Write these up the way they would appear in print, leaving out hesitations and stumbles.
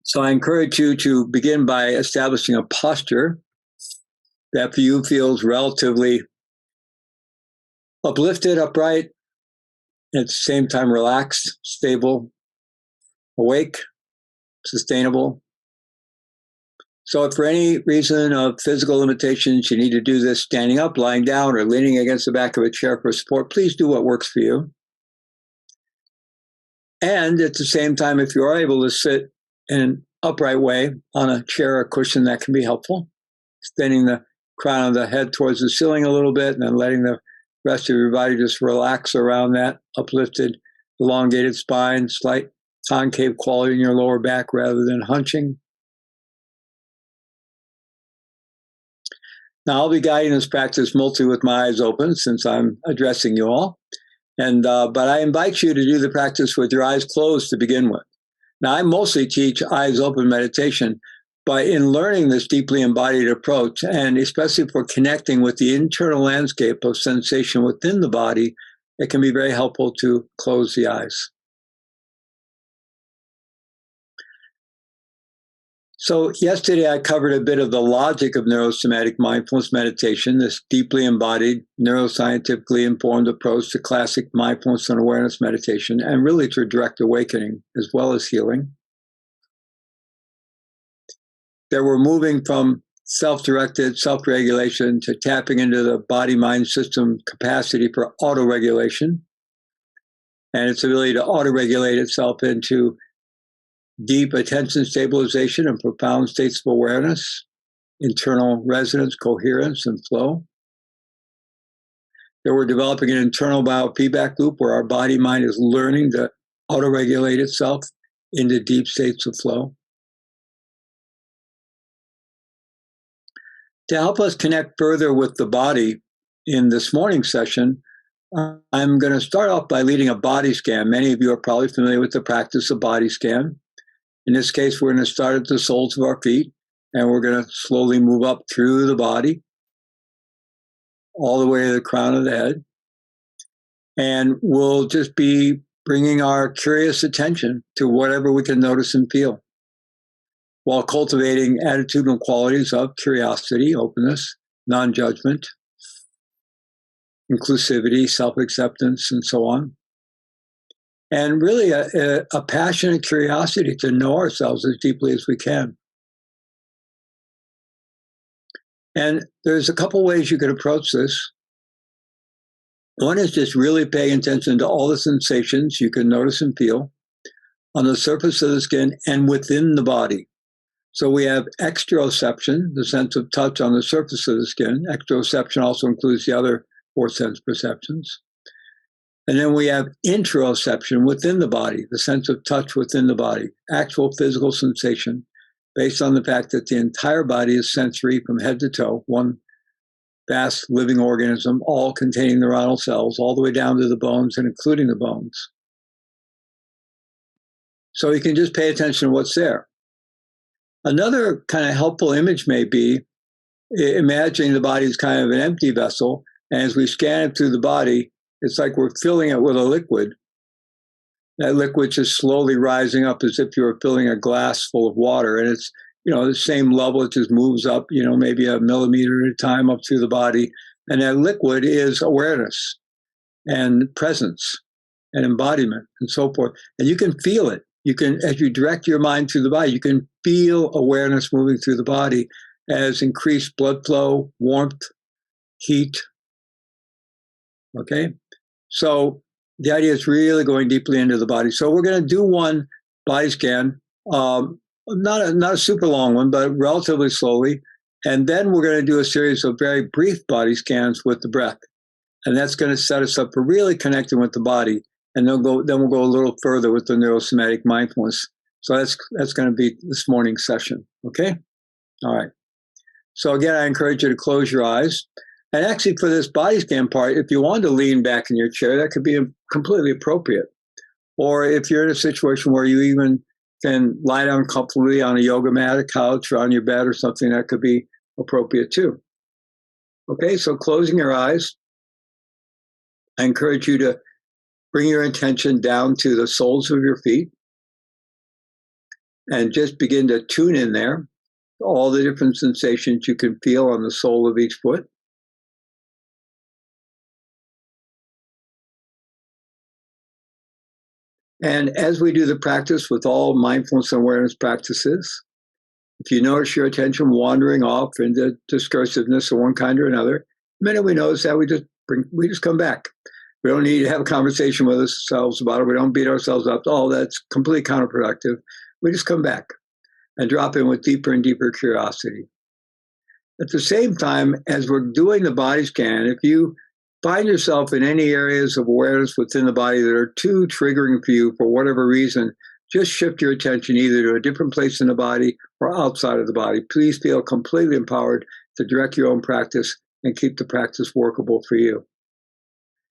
So I encourage you to begin by establishing a posture that for you feels relatively uplifted, upright, at the same time relaxed, stable, awake, sustainable. So if for any reason of physical limitations you need to do this standing up, lying down, or leaning against the back of a chair for support, please do what works for you. And at the same time, if you are able to sit in an upright way on a chair or cushion, that can be helpful. Extending the crown of the head towards the ceiling a little bit and then letting the rest of your body just relax around that uplifted, elongated spine, slight concave quality in your lower back rather than hunching. Now, I'll be guiding this practice mostly with my eyes open since I'm addressing you all. But I invite you to do the practice with your eyes closed to begin with. Now, I mostly teach eyes open meditation, but in learning this deeply embodied approach, and especially for connecting with the internal landscape of sensation within the body, it can be very helpful to close the eyes. So yesterday I covered a bit of the logic of neurosomatic mindfulness meditation, this deeply embodied, neuroscientifically informed approach to classic mindfulness and awareness meditation, and really to direct awakening as well as healing. That we're moving from self-directed self-regulation to tapping into the body-mind system capacity for auto-regulation and its ability to auto-regulate itself into deep attention stabilization and profound states of awareness, internal resonance, coherence, and flow. That we're developing an internal biofeedback loop where our body-mind is learning to auto-regulate itself into deep states of flow. To help us connect further with the body in this morning's session, I'm going to start off by leading a body scan. Many of you are probably familiar with the practice of body scan. In this case, we're going to start at the soles of our feet, and we're going to slowly move up through the body, all the way to the crown of the head. And we'll just be bringing our curious attention to whatever we can notice and feel, while cultivating attitudinal qualities of curiosity, openness, non-judgment, inclusivity, self-acceptance, and so on. And really a passionate curiosity to know ourselves as deeply as we can. And there's a couple ways you could approach this. One is just really paying attention to all the sensations you can notice and feel on the surface of the skin and within the body. So we have exteroception, the sense of touch on the surface of the skin. Exteroception also includes the other four sense perceptions. And then we have interoception within the body, the sense of touch within the body, actual physical sensation, based on the fact that the entire body is sensory from head to toe, one vast living organism, all containing neuronal cells, all the way down to the bones and including the bones. So you can just pay attention to what's there. Another kind of helpful image may be imagining the body as kind of an empty vessel, and as we scan it through the body, it's like we're filling it with a liquid. That liquid is slowly rising up as if you were filling a glass full of water. And it's, the same level. It just moves up, maybe a millimeter at a time up through the body. And that liquid is awareness and presence and embodiment and so forth. And you can feel it. You can, as you direct your mind through the body, you can feel awareness moving through the body as increased blood flow, warmth, heat. Okay? So the idea is really going deeply into the body. So we're going to do one body scan, not a super long one, but relatively slowly. And then we're going to do a series of very brief body scans with the breath. And that's going to set us up for really connecting with the body. And then we'll go a little further with the neurosomatic mindfulness. So that's going to be this morning's session. Okay? All right. So again, I encourage you to close your eyes. And actually, for this body scan part, if you want to lean back in your chair, that could be completely appropriate. Or if you're in a situation where you even can lie down comfortably on a yoga mat, a couch, or on your bed or something, that could be appropriate too. Okay, so closing your eyes, I encourage you to bring your attention down to the soles of your feet. and just begin to tune in there, all the different sensations you can feel on the sole of each foot. And as we do the practice with all mindfulness and awareness practices, if you notice your attention wandering off into discursiveness of one kind or another, the minute we notice that, we just come back. We don't need to have a conversation with ourselves about it. We don't beat ourselves up. Oh, that's completely counterproductive. We just come back and drop in with deeper and deeper curiosity. At the same time, as we're doing the body scan, if you find yourself in any areas of awareness within the body that are too triggering for you for whatever reason, just shift your attention either to a different place in the body or outside of the body. Please feel completely empowered to direct your own practice and keep the practice workable for you.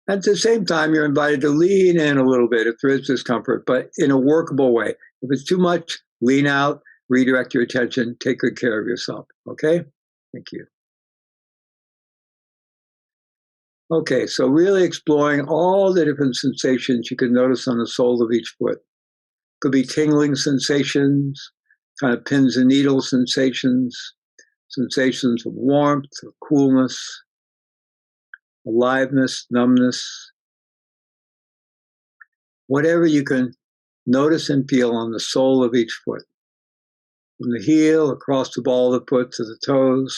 And at the same time, you're invited to lean in a little bit if there is discomfort, but in a workable way. If it's too much, lean out, redirect your attention, take good care of yourself. Okay? Thank you. Okay, so really exploring all the different sensations you can notice on the sole of each foot. Could be tingling sensations, kind of pins and needles sensations, sensations of warmth, of coolness, aliveness, numbness, whatever you can notice and feel on the sole of each foot. From the heel across the ball of the foot to the toes.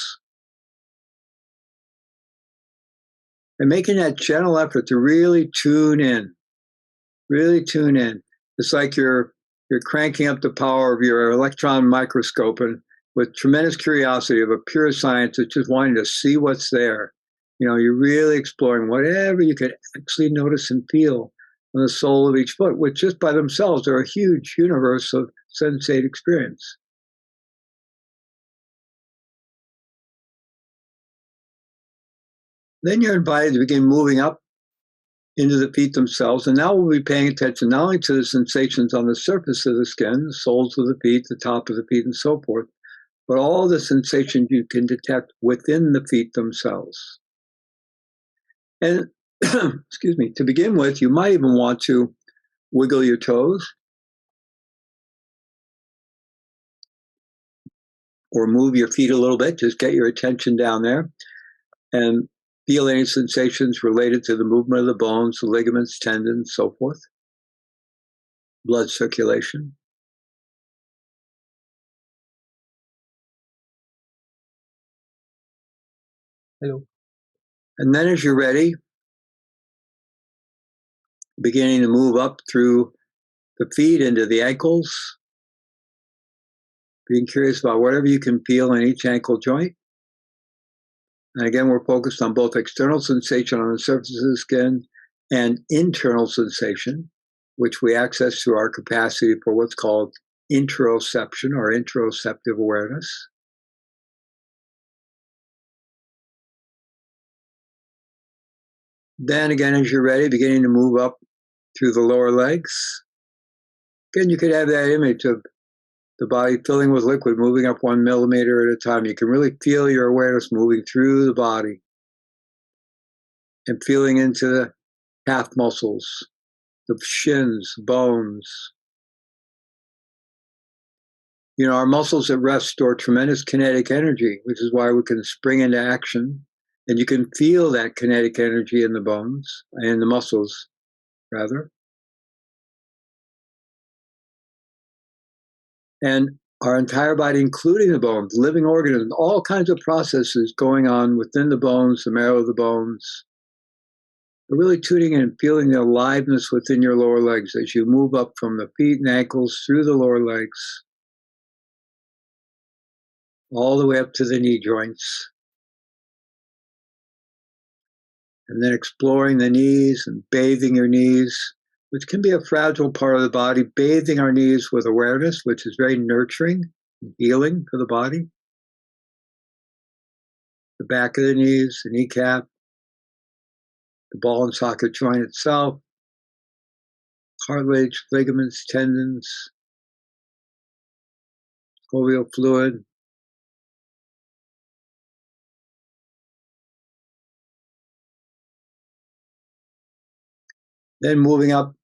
And making that gentle effort to really tune in. Really tune in. It's like you're cranking up the power of your electron microscope and with tremendous curiosity of a pure scientist just wanting to see what's there. You know, you're really exploring whatever you could actually notice and feel on the sole of each foot, which just by themselves are a huge universe of sensate experience. Then you're invited to begin moving up into the feet themselves. And now we'll be paying attention not only to the sensations on the surface of the skin, the soles of the feet, the top of the feet, and so forth, but all the sensations you can detect within the feet themselves. And excuse me, to begin with, you might even want to wiggle your toes or move your feet a little bit. Just get your attention down there and feel any sensations related to the movement of the bones, the ligaments, tendons, so forth. Blood circulation. Hello. And then as you're ready, beginning to move up through the feet into the ankles, being curious about whatever you can feel in each ankle joint. And again, we're focused on both external sensation on the surface of the skin and internal sensation, which we access through our capacity for what's called interoception or interoceptive awareness. Then again, as you're ready, beginning to move up through the lower legs. Again, you could have that image of the body filling with liquid, moving up 1 millimeter at a time. You can really feel your awareness moving through the body and feeling into the calf muscles, the shins, bones. You know, our muscles at rest store tremendous kinetic energy, which is why we can spring into action. And you can feel that kinetic energy in the bones and the muscles, rather. And our entire body, including the bones, living organisms, all kinds of processes going on within the bones, the marrow of the bones. But really tuning in and feeling the aliveness within your lower legs as you move up from the feet and ankles through the lower legs, all the way up to the knee joints. And then exploring the knees and bathing your knees, which can be a fragile part of the body, bathing our knees with awareness, which is very nurturing and healing for the body. The back of the knees, the kneecap, the ball and socket joint itself, cartilage, ligaments, tendons, foveal fluid. Then moving up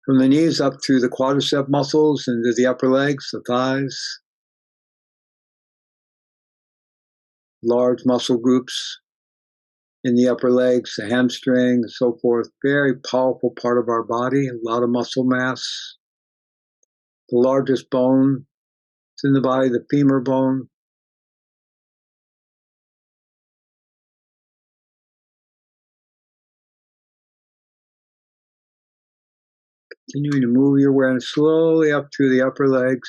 from the knees up through the quadricep muscles into the upper legs, the thighs, large muscle groups in the upper legs, the hamstring, and so forth. Very powerful part of our body, a lot of muscle mass. The largest bone is in the body, the femur bone. Continuing to move your awareness slowly up through the upper legs,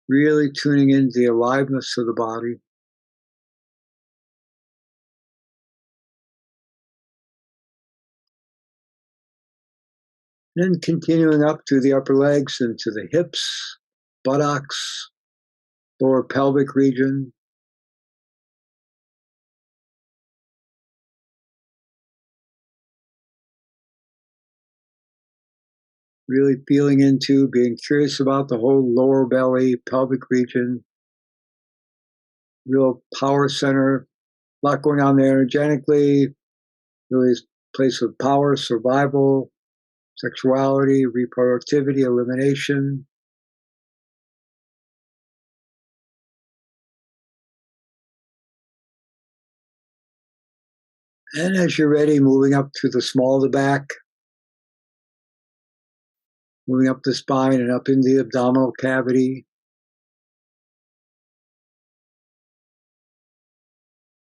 really tuning into the aliveness of the body. And then continuing up through the upper legs into the hips, buttocks, lower pelvic region. Really feeling into, being curious about the whole lower belly, pelvic region. Real power center, a lot going on there energetically. Really a place of power, survival, sexuality, reproductivity, elimination. And as you're ready, moving up to the small of the back, moving up the spine and up into the abdominal cavity.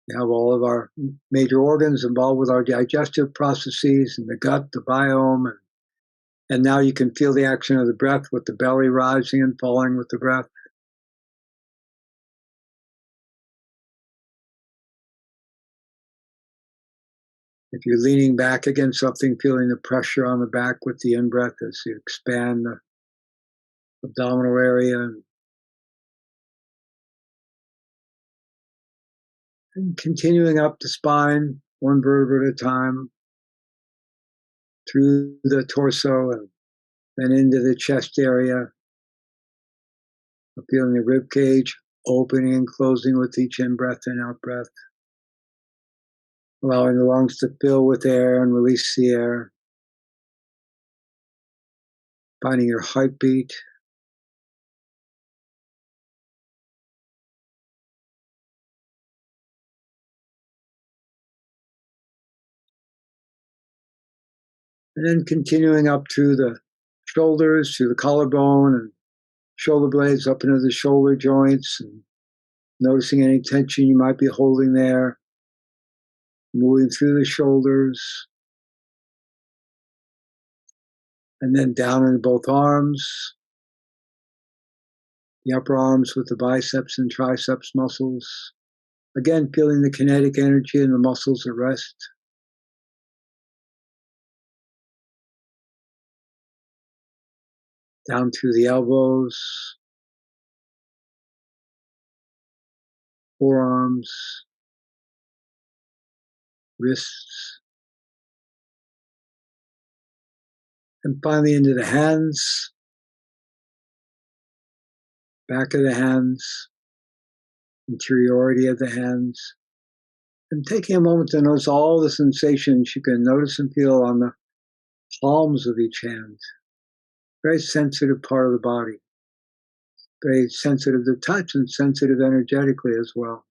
We have all of our major organs involved with our digestive processes and the gut, the biome. And now you can feel the action of the breath with the belly rising and falling with the breath. If you're leaning back against something, feeling the pressure on the back with the in-breath as you expand the abdominal area. And continuing up the spine, one vertebra at a time, through the torso and then into the chest area. Feeling the rib cage opening and closing with each in-breath and out-breath. Allowing the lungs to fill with air and release the air. Finding your heartbeat. And then continuing up through the shoulders, through the collarbone and shoulder blades up into the shoulder joints, and noticing any tension you might be holding there. Moving through the shoulders. And then down into both arms. The upper arms with the biceps and triceps muscles. Again, feeling the kinetic energy in the muscles at rest. Down through the elbows, forearms, wrists, and finally into the hands, back of the hands, interiority of the hands, and taking a moment to notice all the sensations you can notice and feel on the palms of each hand. Very sensitive part of the body. Very sensitive to touch and sensitive energetically as well.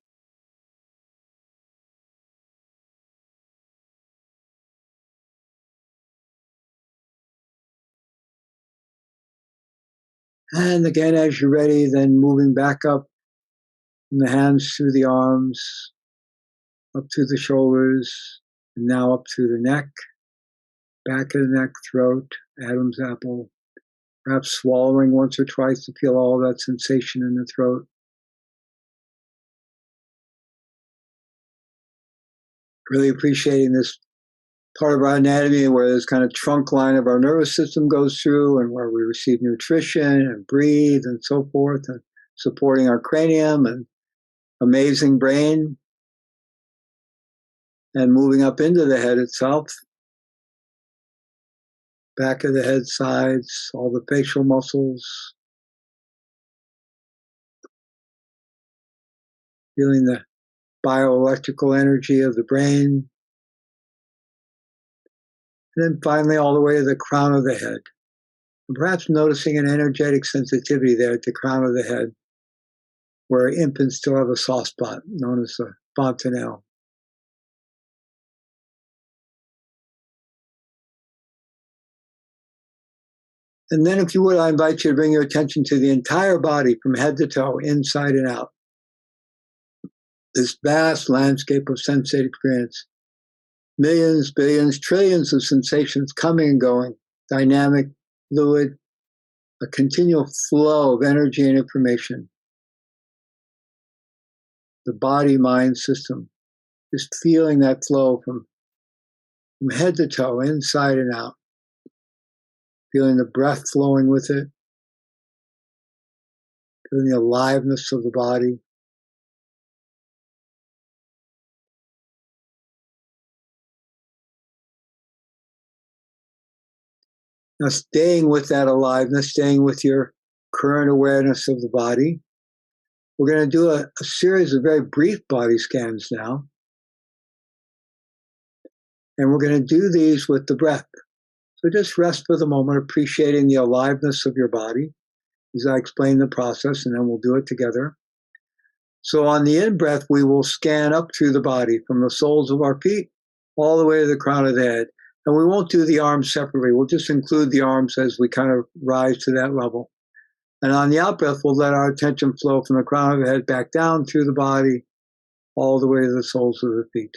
And again, as you're ready, then moving back up from the hands through the arms, up through the shoulders, and now up through the neck, back of the neck, throat, Adam's apple. Perhaps swallowing once or twice to feel all that sensation in the throat. Really appreciating this part of our anatomy where this kind of trunk line of our nervous system goes through and where we receive nutrition and breathe and so forth, and supporting our cranium and amazing brain, and moving up into the head itself, back of the head, sides, all the facial muscles, feeling the bioelectrical energy of the brain, and then finally all the way to the crown of the head. perhaps noticing an energetic sensitivity there at the crown of the head, where infants still have a soft spot known as the fontanelle. And then, if you would, I invite you to bring your attention to the entire body from head to toe, inside and out. This vast landscape of sensate experience. Millions, billions, trillions of sensations coming and going, dynamic, fluid, a continual flow of energy and information. The body-mind system, just feeling that flow from head to toe, inside and out. Feeling the breath flowing with it. Feeling the aliveness of the body. Now, staying with that aliveness, staying with your current awareness of the body, we're going to do a series of very brief body scans now. And we're going to do these with the breath. So just rest for the moment, appreciating the aliveness of your body as I explain the process, and then we'll do it together. So on the in-breath, we will scan up through the body from the soles of our feet all the way to the crown of the head. And we won't do the arms separately. We'll just include the arms as we kind of rise to that level. And on the out-breath, we'll let our attention flow from the crown of the head back down through the body all the way to the soles of the feet.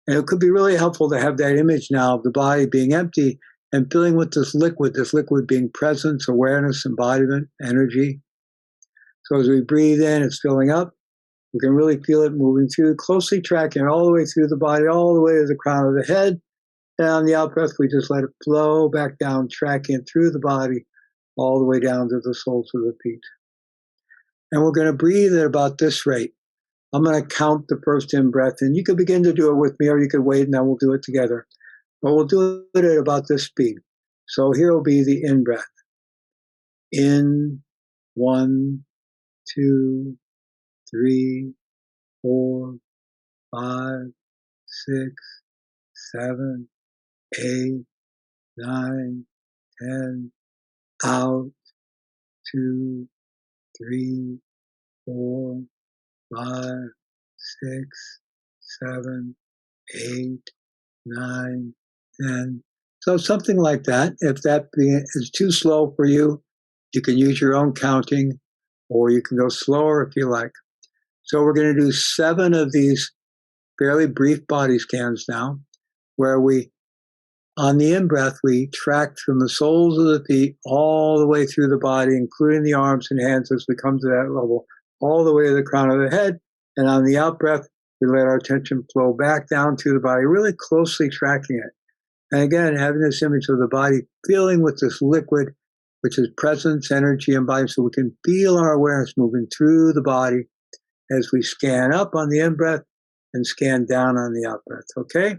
And it could be really helpful to have that image now of the body being empty and filling with this liquid being presence, awareness, embodiment, energy. So as we breathe in, it's filling up. We can really feel it moving through, closely tracking it all the way through the body, all the way to the crown of the head. And on the out breath, we just let it flow back down, tracking it through the body, all the way down to the soles of the feet. And we're going to breathe at about this rate. I'm going to count the first in-breath, and you can begin to do it with me, or you could wait, and then we'll do it together. But we'll do it at about this speed. So here will be the in-breath. In, 1, 2, 3, 4, 5, 6, 7, 8, 9, 10. Out, 2, 3, 4, 5, 6, 7, 8, 9, 10. So something like that. If that is too slow for you, you can use your own counting, or you can go slower if you like. So we're going to do 7 of these fairly brief body scans now, where we, on the in-breath, we track from the soles of the feet all the way through the body, including the arms and hands as we come to that level, all the way to the crown of the head. And on the out-breath, we let our attention flow back down to the body, really closely tracking it. And again, having this image of the body filling with this liquid, which is presence, energy, and body, so we can feel our awareness moving through the body as we scan up on the in-breath and scan down on the out-breath, okay?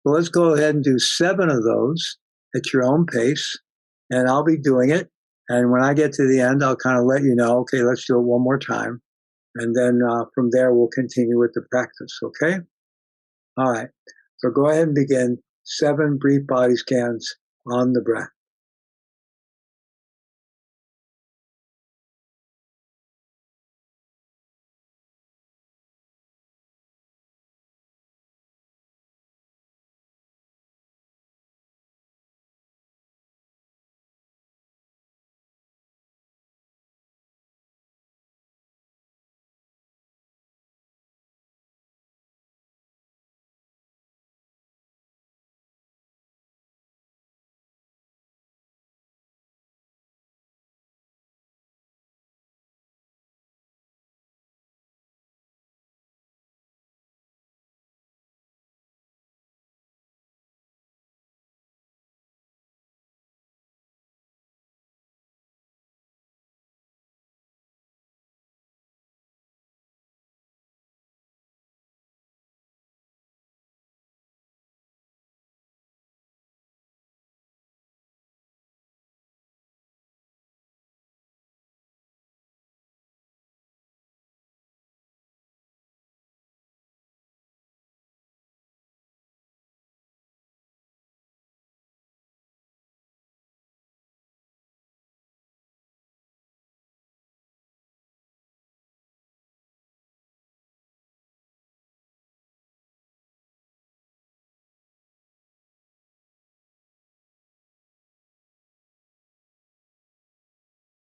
Well, let's go ahead and do 7 of those at your own pace, and I'll be doing it. And when I get to the end, I'll kind of let you know, okay, let's do it one more time. And then from there, we'll continue with the practice, okay? All right, so go ahead and begin 7 brief body scans on the breath.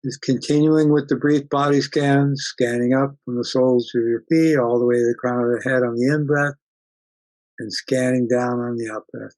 Just continuing with the brief body scans, scanning up from the soles of your feet all the way to the crown of the head on the in-breath, and scanning down on the out-breath.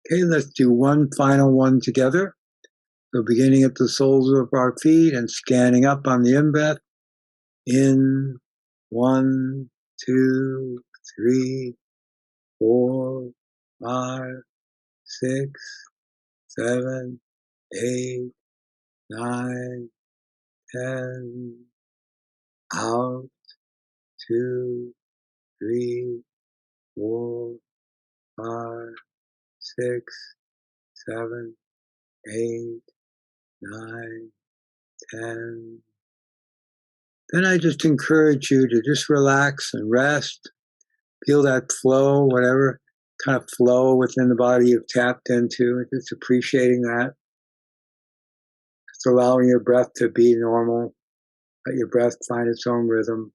Okay, let's do one final one together. So beginning at the soles of our feet and scanning up on the in-breath. In 1, 2, 3, 4, 5, 6, 7, 8, 9, 10. Out. 2, 3, 4, 5, 6, 7, 8, 9, 10. Then I just encourage you to just relax and rest. Feel that flow, whatever kind of flow within the body you've tapped into, just appreciating that. Just allowing your breath to be normal, let your breath find its own rhythm.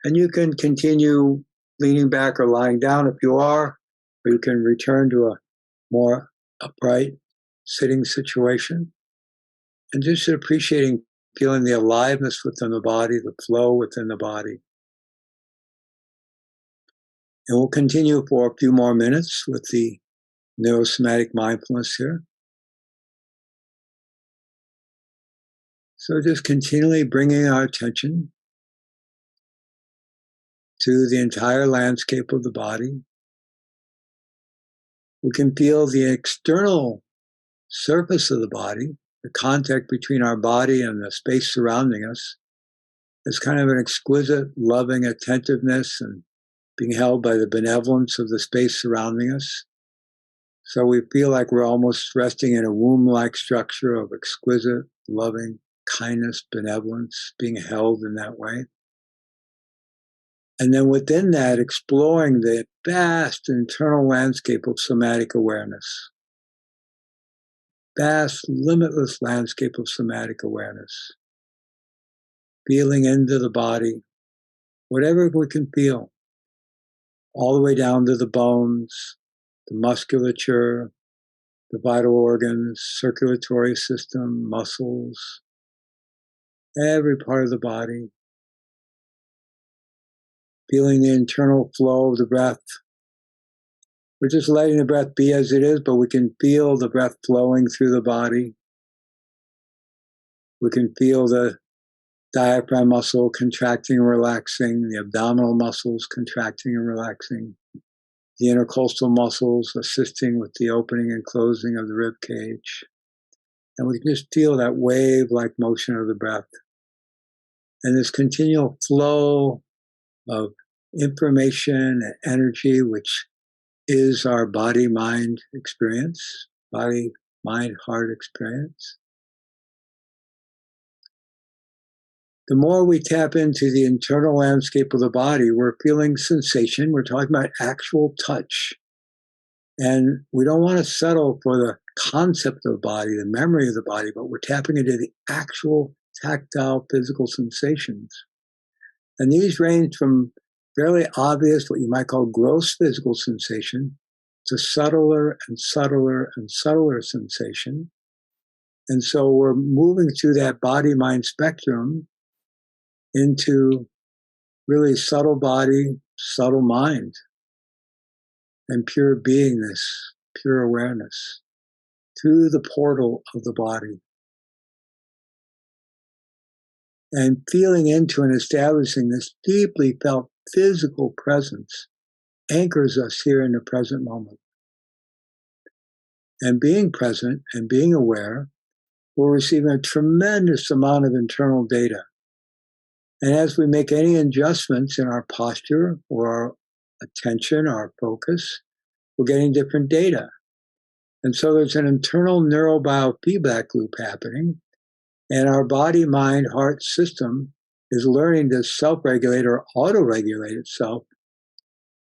And you can continue leaning back or lying down if you are, or you can return to a more upright sitting situation. And just appreciating feeling the aliveness within the body, the flow within the body. And we'll continue for a few more minutes with the neurosomatic mindfulness here. So just continually bringing our attention to the entire landscape of the body. We can feel the external surface of the body, the contact between our body and the space surrounding us. It's kind of an exquisite, loving attentiveness and being held by the benevolence of the space surrounding us. So we feel like we're almost resting in a womb-like structure of exquisite, loving kindness, benevolence, being held in that way. And then within that, exploring the vast internal landscape of somatic awareness. Vast, limitless landscape of somatic awareness. Feeling into the body, whatever we can feel, all the way down to the bones, the musculature, the vital organs, circulatory system, muscles, every part of the body. Feeling the internal flow of the breath. We're just letting the breath be as it is, but we can feel the breath flowing through the body. We can feel the diaphragm muscle contracting and relaxing, the abdominal muscles contracting and relaxing, the intercostal muscles assisting with the opening and closing of the rib cage. And we can just feel that wave-like motion of the breath. And this continual flow of information and energy, which is our body-mind experience, body-mind-heart experience. The more we tap into the internal landscape of the body, we're feeling sensation. We're talking about actual touch. And we don't want to settle for the concept of the body, the memory of the body, but we're tapping into the actual tactile physical sensations. And these range from fairly obvious, what you might call gross physical sensation, to subtler and subtler and subtler sensation. And so we're moving through that body-mind spectrum into really subtle body, subtle mind, and pure beingness, pure awareness, through the portal of the body. And feeling into and establishing this deeply felt physical presence anchors us here in the present moment. And being present and being aware, we're receiving a tremendous amount of internal data. And as we make any adjustments in our posture or our attention, our focus, we're getting different data. And so there's an internal neurobiofeedback loop happening, and our body, mind, heart system is learning to self-regulate or auto-regulate itself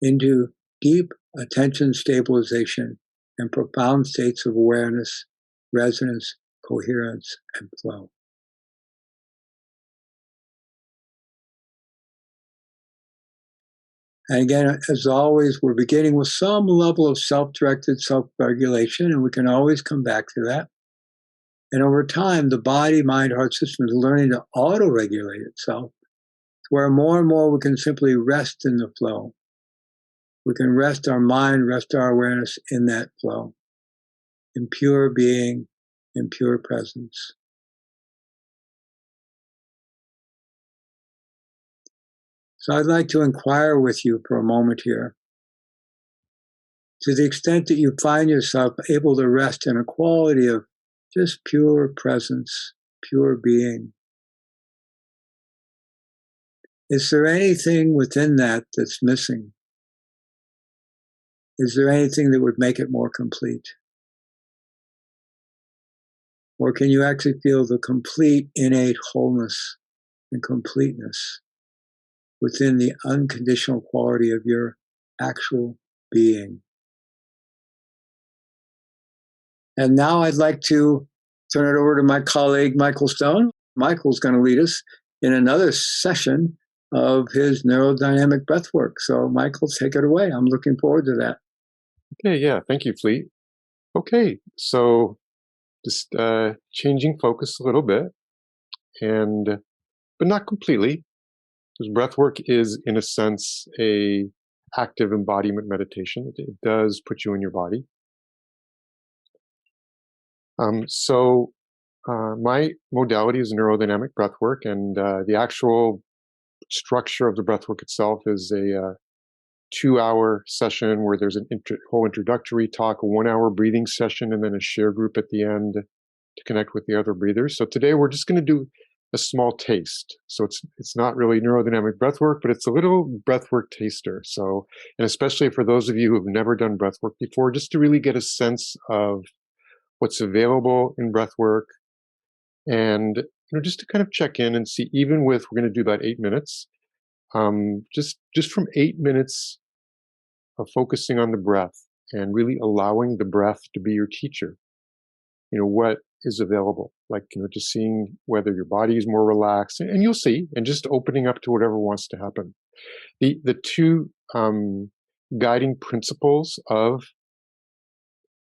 into deep attention stabilization and profound states of awareness, resonance, coherence, and flow. And again, as always, we're beginning with some level of self-directed self-regulation, and we can always come back to that. And over time, the body, mind, heart system is learning to auto-regulate itself, where more and more we can simply rest in the flow. We can rest our mind, rest our awareness in that flow, in pure being, in pure presence. So I'd like to inquire with you for a moment here. To the extent that you find yourself able to rest in a quality of just pure presence, pure being, is there anything within that that's missing? Is there anything that would make it more complete? Or can you actually feel the complete innate wholeness and completeness within the unconditional quality of your actual being? And now I'd like to turn it over to my colleague, Michael Stone. Michael's going to lead us in another session of his neurodynamic breathwork. So Michael, take it away. I'm looking forward to that. Okay, yeah, thank you, Fleet. Okay, so just changing focus a little bit, but not completely, because breathwork is, in a sense, a active embodiment meditation. It does put you in your body. My modality is neurodynamic breathwork, and the actual structure of the breathwork itself is a 2-hour session where there's a whole introductory talk, a 1-hour breathing session, and then a share group at the end to connect with the other breathers. So today we're just going to do a small taste. So it's not really neurodynamic breathwork, but it's a little breathwork taster. So, and especially for those of you who've never done breathwork before, just to really get a sense of what's available in breathwork, and just to kind of check in and see, even with, we're going to do about 8 minutes, just from 8 minutes of focusing on the breath and really allowing the breath to be your teacher. What is available, like, just seeing whether your body is more relaxed, and you'll see, and just opening up to whatever wants to happen. The two guiding principles of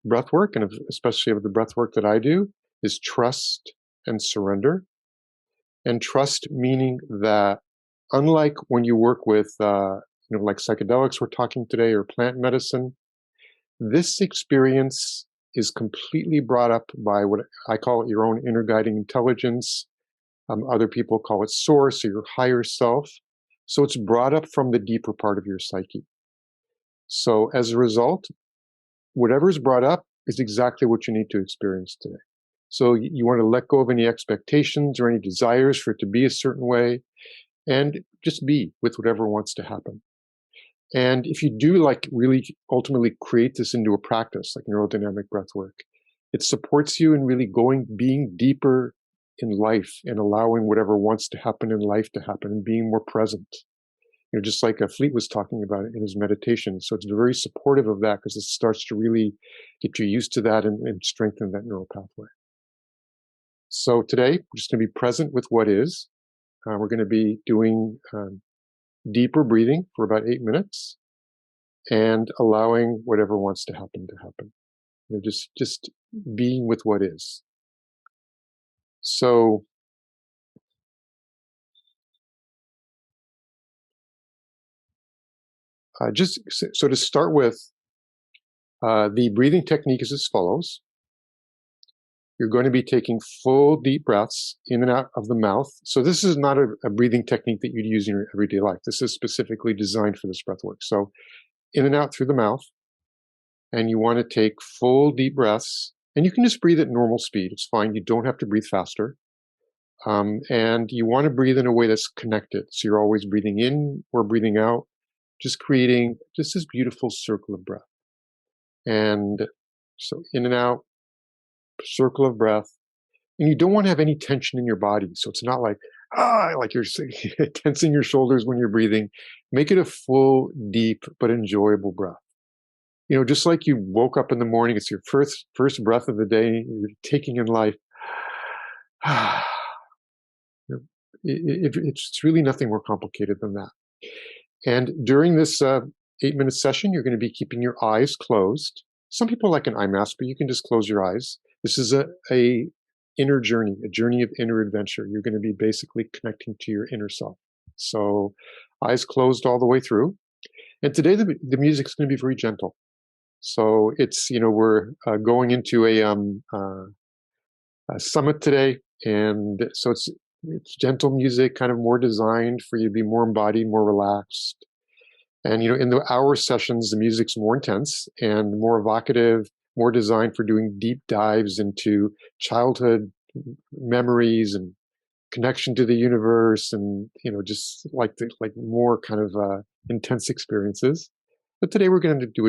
breathwork, and especially of the breathwork that I do, is trust and surrender. And trust meaning that, unlike when you work with, like psychedelics we're talking today, or plant medicine, this experience is completely brought up by what I call it your own inner guiding intelligence. Other people call it source or your higher self. So it's brought up from the deeper part of your psyche. So as a result, whatever is brought up is exactly what you need to experience today. So you want to let go of any expectations or any desires for it to be a certain way, and just be with whatever wants to happen. And if you do really ultimately create this into a practice, like neurodynamic breathwork, it supports you in really being deeper in life and allowing whatever wants to happen in life to happen and being more present. Just like Fleet was talking about it in his meditation. So it's very supportive of that, because it starts to really get you used to that and strengthen that neural pathway. So today, we're just going to be present with what is. We're going to be doing deeper breathing for about 8 minutes and allowing whatever wants to happen to happen. Just being with what is. So so to start with, the breathing technique is as follows. You're going to be taking full deep breaths in and out of the mouth. So this is not a breathing technique that you'd use in your everyday life. This is specifically designed for this breath work. So in and out through the mouth. And you want to take full deep breaths. And you can just breathe at normal speed. It's fine. You don't have to breathe faster. And you want to breathe in a way that's connected. So you're always breathing in or breathing out, just creating just this beautiful circle of breath. And so in and out, circle of breath. And you don't want to have any tension in your body. So it's not like you're tensing your shoulders when you're breathing. Make it a full, deep, but enjoyable breath. Just like you woke up in the morning, it's your first breath of the day, you're taking in life. It's really nothing more complicated than that. And during this 8-minute session, you're going to be keeping your eyes closed. Some people like an eye mask, but you can just close your eyes. This is a inner journey, a journey of inner adventure. You're going to be basically connecting to your inner self. So eyes closed all the way through. And today the music is going to be very gentle. So it's, we're going into a summit today. And so it's gentle music, kind of more designed for you to be more embodied, more relaxed. And, in the hour sessions, the music's more intense and more evocative, more designed for doing deep dives into childhood memories and connection to the universe and, just like more kind of intense experiences. But today we're going to do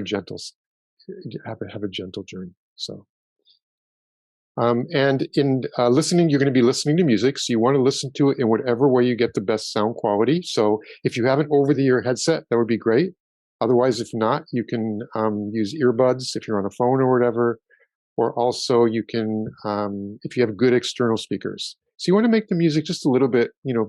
have a gentle journey. So. And in listening, you're going to be listening to music. So you want to listen to it in whatever way you get the best sound quality. So if you have an over-the-ear headset, that would be great. Otherwise, if not, you can use earbuds if you're on a phone or whatever. Or also you can, if you have good external speakers. So you want to make the music just a little bit, so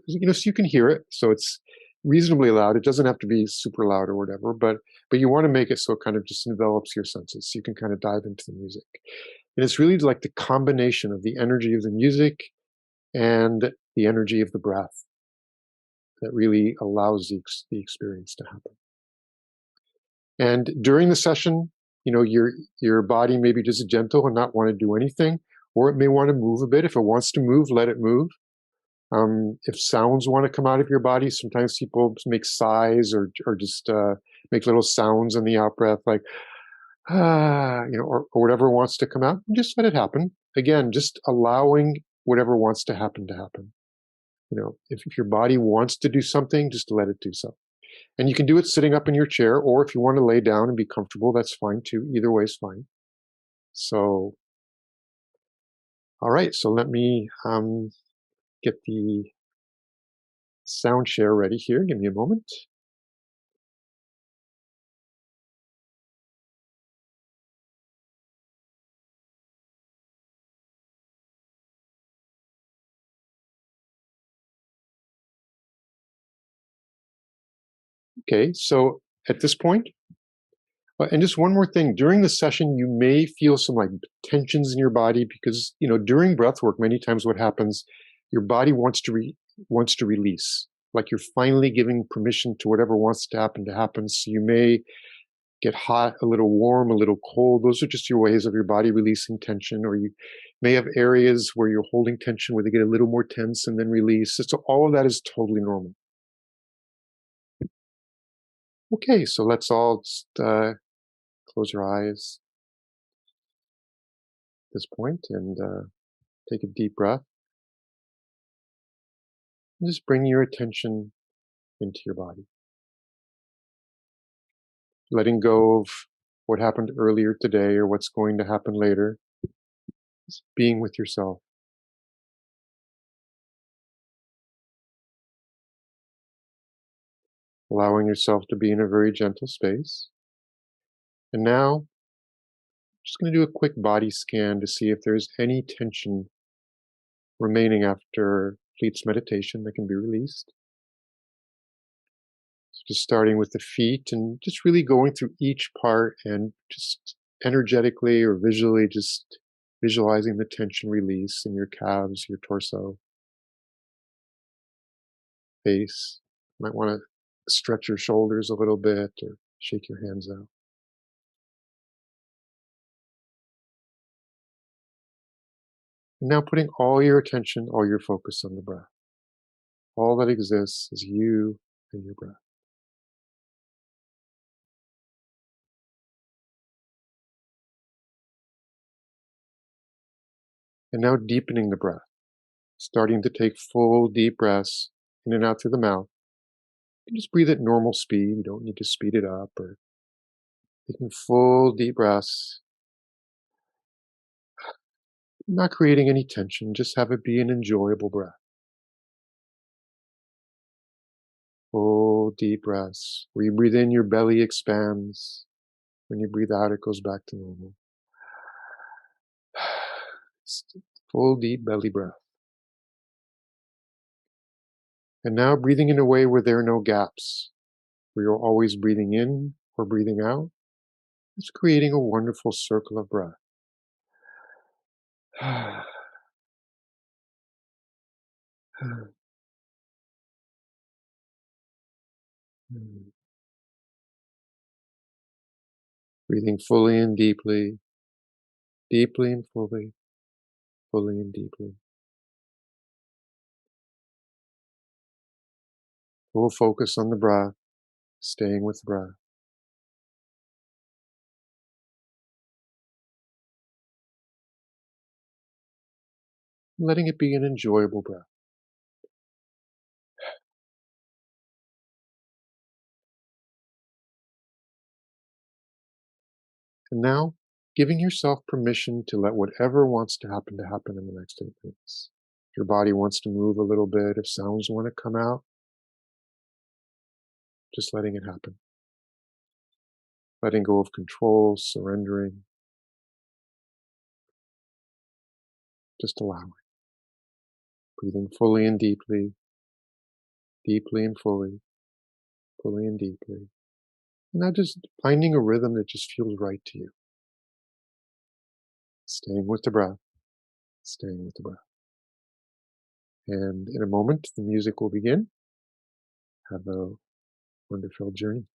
you can hear it. So it's reasonably loud. It doesn't have to be super loud or whatever, but you want to make it so it kind of just envelops your senses. So you can kind of dive into the music. And it's really like the combination of the energy of the music and the energy of the breath that really allows the experience to happen. And during the session, your body may be just gentle and not want to do anything, or it may want to move a bit. If it wants to move, let it move. If sounds want to come out of your body, sometimes people make sighs or just make little sounds in the out breath, like or whatever wants to come out, just let it happen. Again, just allowing whatever wants to happen. If your body wants to do something, just let it do so. And you can do it sitting up in your chair, or if you want to lay down and be comfortable, that's fine too. Either way is fine. So, all right. So let me get the sound share ready here. Give me a moment. Okay, so at this point, and just one more thing, during the session, you may feel some tensions in your body because, during breath work, many times what happens, your body wants to release, like you're finally giving permission to whatever wants to happen. So you may get hot, a little warm, a little cold. Those are just your ways of your body releasing tension, or you may have areas where you're holding tension where they get a little more tense and then release. So all of that is totally normal. Okay, so let's all just close your eyes at this point and take a deep breath. And just bring your attention into your body. Letting go of what happened earlier today or what's going to happen later. Just being with yourself. Allowing yourself to be in a very gentle space. And now, just going to do a quick body scan to see if there's any tension remaining after Fleet's meditation that can be released. So just starting with the feet and just really going through each part and just energetically or visually just visualizing the tension release in your calves, your torso, face. You might want to stretch your shoulders a little bit or shake your hands out. And now putting all your attention, all your focus on the breath. All that exists is you and your breath. And now deepening the breath. starting to take full deep breaths in and out through the mouth. You can just breathe at normal speed. You don't need to speed it up, or taking full deep breaths, not creating any tension. Just have it be an enjoyable breath. Full deep breaths. Where you breathe in, your belly expands. When you breathe out, it goes back to normal. Full deep belly breath. And now breathing in a way where there are no gaps, where you're always breathing in or breathing out. It's creating a wonderful circle of breath. Breathing fully and deeply, deeply and fully, fully and deeply. Full focus on the breath, staying with the breath. Letting it be an enjoyable breath. And now, giving yourself permission to let whatever wants to happen in the next 8 minutes. If your body wants to move a little bit, if sounds want to come out, just letting it happen. Letting go of control, surrendering, just allowing. Breathing fully and deeply, deeply and fully, fully and deeply. And now just finding a rhythm that just feels right to you. Staying with the breath, staying with the breath. And in a moment, the music will begin. Have a wonderful journey.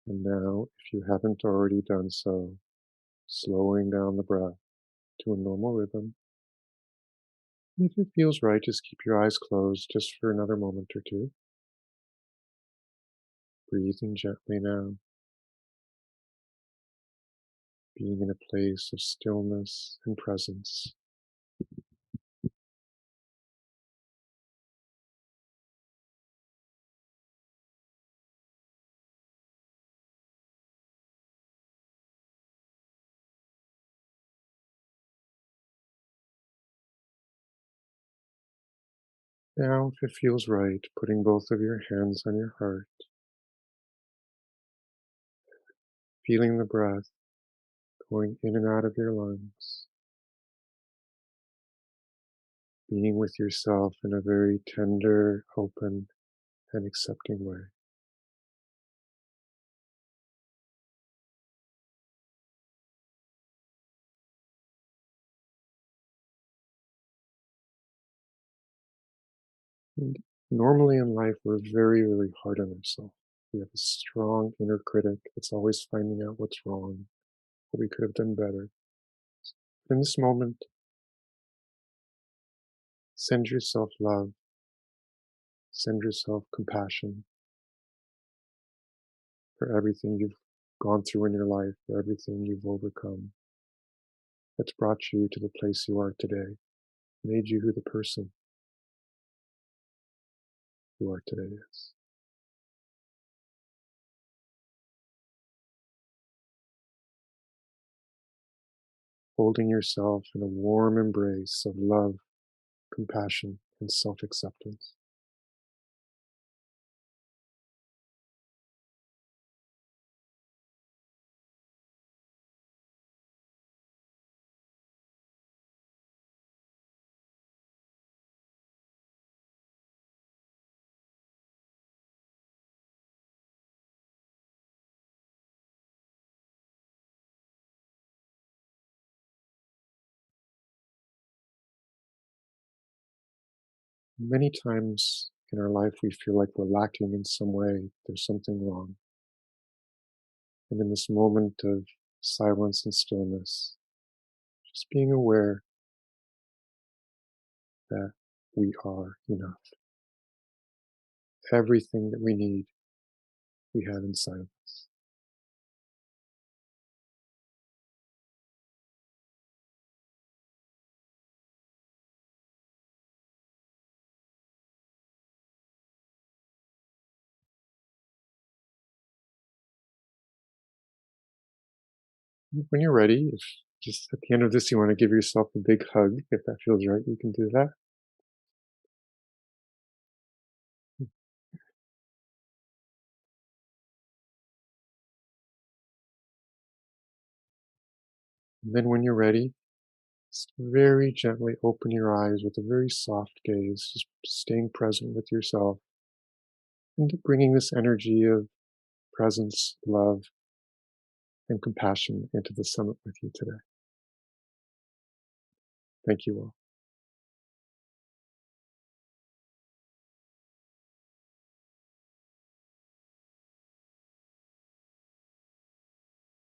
And now, if you haven't already done so, slowing down the breath to a normal rhythm. If it feels right, just keep your eyes closed just for another moment or two. Breathing gently now, being in a place of stillness and presence. Now, if it feels right, putting both of your hands on your heart, feeling the breath going in and out of your lungs, being with yourself in a very tender, open, and accepting way. And normally in life, we're very, very hard on ourselves. We have a strong inner critic that's always finding out what's wrong, what we could have done better. In this moment, send yourself love, send yourself compassion for everything you've gone through in your life, for everything you've overcome that's brought you to the place you are today, made you who the person you are today is. Holding yourself in a warm embrace of love, compassion, and self-acceptance. Many times in our life, we feel like we're lacking in some way, there's something wrong. And in this moment of silence and stillness, just being aware that we are enough. Everything that we need, we have inside of us. When you're ready, if just at the end of this you want to give yourself a big hug, if that feels right, you can do that. And then when you're ready, just very gently open your eyes with a very soft gaze, just staying present with yourself and bringing this energy of presence, love, and compassion into the summit with you today. Thank you all.